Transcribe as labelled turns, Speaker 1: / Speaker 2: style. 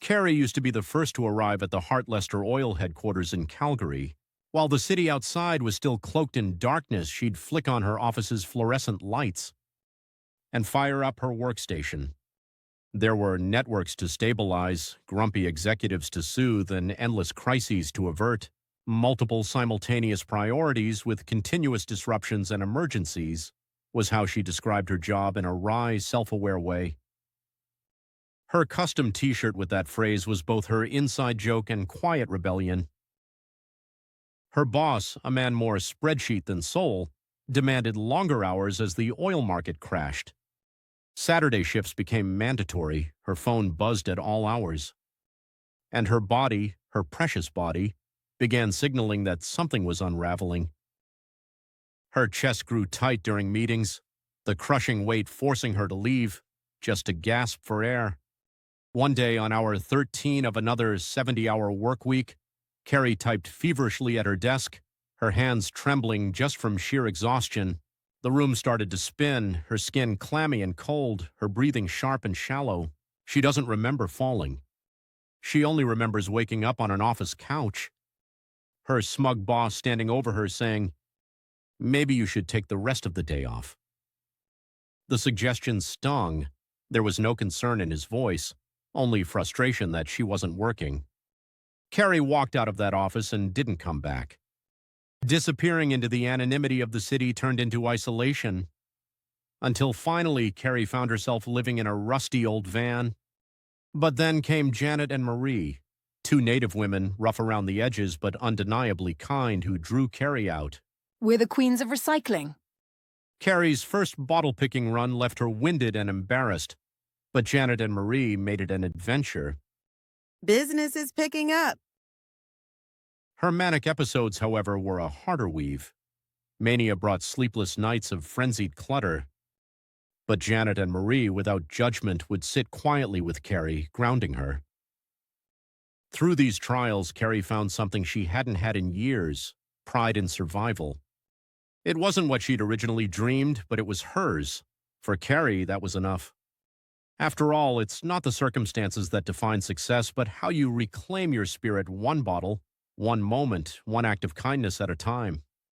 Speaker 1: Kerry used to be the first to arrive at the Hartlester Oil headquarters in Calgary. While the city outside was still cloaked in darkness, she'd flick on her office's fluorescent lights and fire up her workstation. There were networks to stabilize, grumpy executives to soothe, and endless crises to avert. Multiple simultaneous priorities with continuous disruptions and emergencies was how she described her job in a wry, self-aware way. Her custom t-shirt with that phrase was both her inside joke and quiet rebellion. Her boss, a man more spreadsheet than soul, demanded longer hours as the oil market crashed. Saturday shifts became mandatory, her phone buzzed at all hours. And her body, her precious body, began signaling that something was unraveling. Her chest grew tight during meetings, the crushing weight forcing her to leave, just to gasp for air. One day on hour 13 of another 70-hour work week, Kerry typed feverishly at her desk, her hands trembling just from sheer exhaustion. The room started to spin, her skin clammy and cold, her breathing sharp and shallow. She doesn't remember falling. She only remembers waking up on an office couch. Her smug boss standing over her saying, "Maybe you should take the rest of the day off." The suggestion stung. There was no concern in his voice, only frustration that she wasn't working. Kerry walked out of that office and didn't come back. Disappearing into the anonymity of the city turned into isolation, until finally Kerry found herself living in a rusty old van. But then came Janet and Marie, two native women, rough around the edges but undeniably kind, who drew Kerry out.
Speaker 2: We're the queens of recycling.
Speaker 1: Kerry's first bottle-picking run left her winded and embarrassed, but Janet and Marie made it an adventure.
Speaker 3: Business is picking up.
Speaker 1: Her manic episodes, however, were a harder weave. Mania brought sleepless nights of frenzied clutter. But Janet and Marie, without judgment, would sit quietly with Kerry, grounding her. Through these trials, Kerry found something she hadn't had in years: pride in survival. It wasn't what she'd originally dreamed, but it was hers. For Kerry, that was enough. After all, it's not the circumstances that define success, but how you reclaim your spirit one bottle, one moment, one act of kindness at a time.